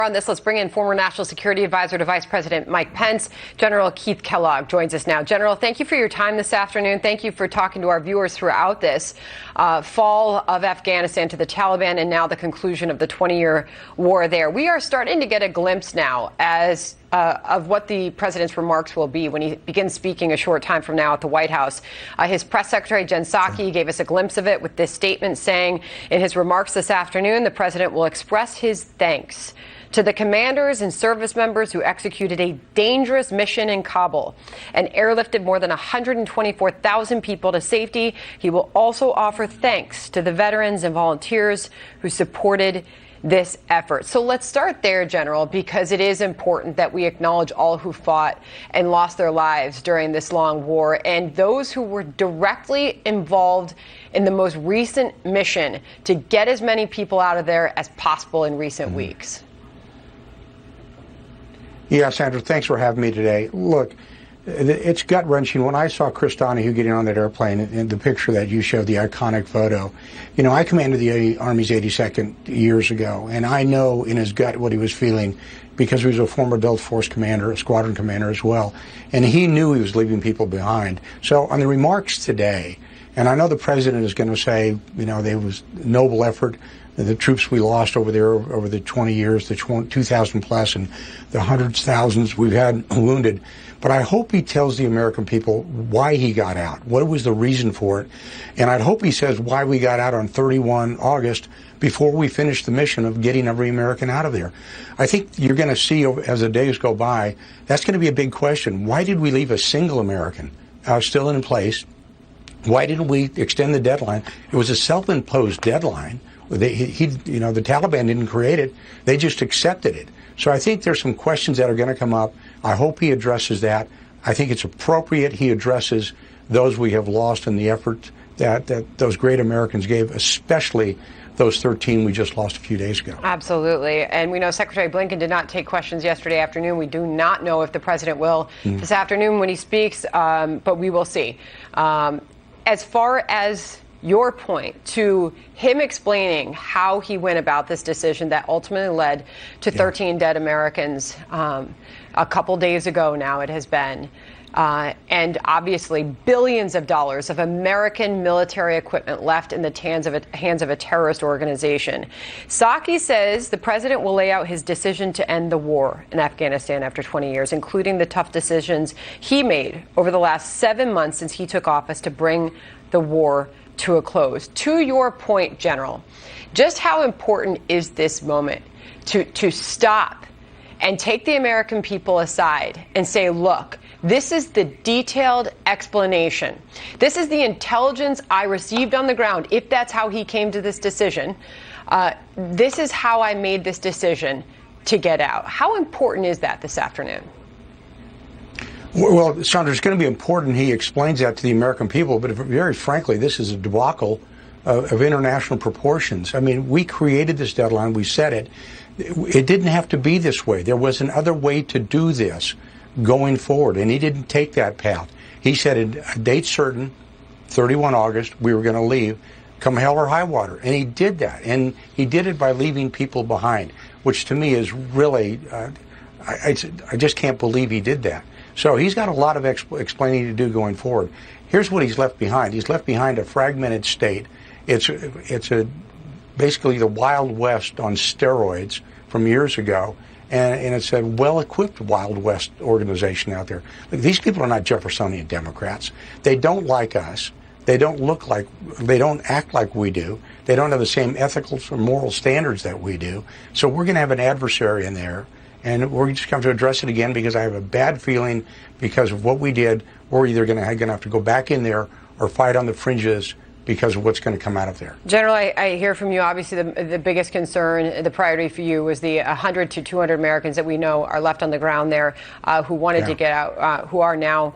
On this, let's bring in former National Security Advisor to Vice President Mike Pence. General Keith Kellogg joins us now. General, thank you for your time this afternoon. Thank you for talking to our viewers throughout this fall of Afghanistan to the Taliban and now the conclusion of the 20-year war there. We are starting to get a glimpse now of what the president's remarks will be when he begins speaking a short time from now at the White House. His press secretary, Jen Psaki, gave us a glimpse of it with this statement saying in his remarks this afternoon, the president will express his thanks to the commanders and service members who executed a dangerous mission in Kabul and airlifted more than 124,000 people to safety. He will also offer thanks to the veterans and volunteers who supported this effort. So let's start there, General, because it is important that we acknowledge all who fought and lost their lives during this long war and those who were directly involved in the most recent mission to get as many people out of there as possible in recent weeks. Yeah, Sandra, thanks for having me today. Look, it's gut-wrenching. When I saw Chris Donahue getting on that airplane in the picture that you showed, the iconic photo, you know, I commanded the Army's 82nd years ago, and I know in his gut what he was feeling because he was a former Delta Force commander, a squadron commander as well, and he knew he was leaving people behind. So on the remarks today, and I know the president is going to say, you know, there was a noble effort. The troops we lost over there over the 20 years, the 2,000 plus, and the hundreds of thousands we've had wounded. But I hope he tells the American people why he got out, what was the reason for it. And I'd hope he says why we got out on 31 August before we finished the mission of getting every American out of there. I think you're going to see as the days go by, that's going to be a big question. Why did we leave a single American still in place? Why didn't we extend the deadline? It was a self-imposed deadline. The Taliban didn't create it. They just accepted it. So I think there's some questions that are going to come up. I hope he addresses that. I think it's appropriate he addresses those we have lost in the effort that those great Americans gave, especially those 13 we just lost a few days ago. Absolutely. And we know Secretary Blinken did not take questions yesterday afternoon. We do not know if the president will this afternoon when he speaks, but we will see. As far as your point to him explaining how he went about this decision that ultimately led to 13 dead Americans a couple days ago now it has been, and obviously billions of dollars of American military equipment left in the hands of a terrorist organization. Psaki says the president will lay out his decision to end the war in Afghanistan after 20 years, including the tough decisions he made over the last 7 months since he took office to bring the war to a close. To your point, General, just how important is this moment to stop and take the American people aside and say, look, this is the detailed explanation. This is the intelligence I received on the ground, if that's how he came to this decision. This is how I made this decision to get out. How important is that this afternoon? Well, Sandra, it's going to be important he explains that to the American people, but very frankly, this is a debacle of international proportions. I mean, we created this deadline, we set it. It didn't have to be this way. There was another way to do this going forward, and he didn't take that path. He said a date certain, 31 August, we were going to leave, come hell or high water, and he did that, and he did it by leaving people behind, which to me is really, I just can't believe he did that. So he's got a lot of explaining to do going forward. Here's what he's left behind. He's left behind a fragmented state. It's basically the Wild West on steroids from years ago, and it's a well-equipped Wild West organization out there. Look, these people are not Jeffersonian Democrats. They don't like us. They don't act like we do. They don't have the same ethical or moral standards that we do. So we're going to have an adversary in there. And we're just going to address it again because I have a bad feeling because of what we did. We're either going to have to go back in there or fight on the fringes because of what's going to come out of there. General, I hear from you, obviously, the biggest concern, the priority for you was the 100 to 200 Americans that we know are left on the ground there who wanted to get out, who are now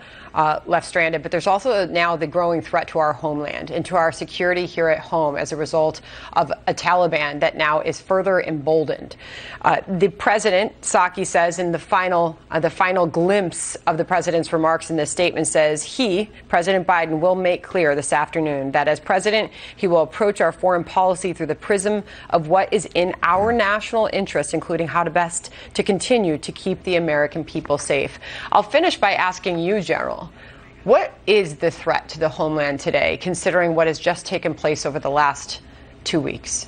left stranded. But there's also now the growing threat to our homeland and to our security here at home as a result of a Taliban that now is further emboldened. The president, Psaki says in the final glimpse of the president's remarks in this statement says President Biden, will make clear this afternoon that as president, he will approach our foreign policy through the prism of what is in our national interest, including how to best to continue to keep the American people safe. I'll finish by asking you, General, what is the threat to the homeland today, considering what has just taken place over the last 2 weeks?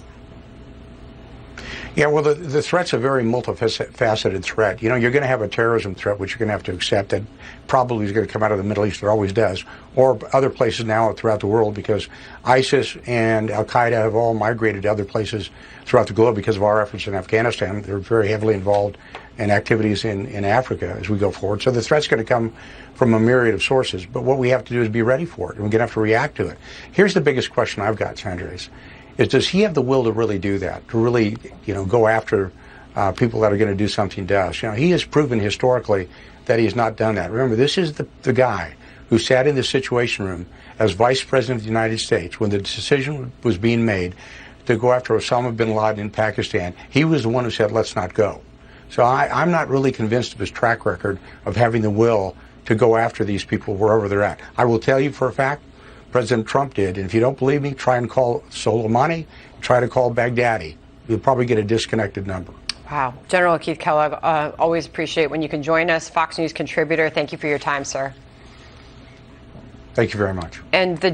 Yeah, well, the threat's a very multifaceted threat. You know, you're going to have a terrorism threat, which you're going to have to accept that probably is going to come out of the Middle East. It always does, or other places now throughout the world, because ISIS and Al-Qaeda have all migrated to other places throughout the globe because of our efforts in Afghanistan. They're very heavily involved in activities in Africa as we go forward. So the threat's going to come from a myriad of sources. But what we have to do is be ready for it, and we're going to have to react to it. Here's the biggest question I've got, Sandra, is does he have the will to really do that, to really, go after people that are going to do something to us? He has proven historically that he has not done that. Remember, this is the guy who sat in the Situation Room as Vice President of the United States when the decision was being made to go after Osama bin Laden in Pakistan. He was the one who said, let's not go. So I'm not really convinced of his track record of having the will to go after these people wherever they're at. I will tell you for a fact, President Trump did. And if you don't believe me, try and call Soleimani, try to call Baghdadi. You'll probably get a disconnected number. Wow. General Keith Kellogg, always appreciate when you can join us. Fox News contributor, thank you for your time, sir. Thank you very much. And the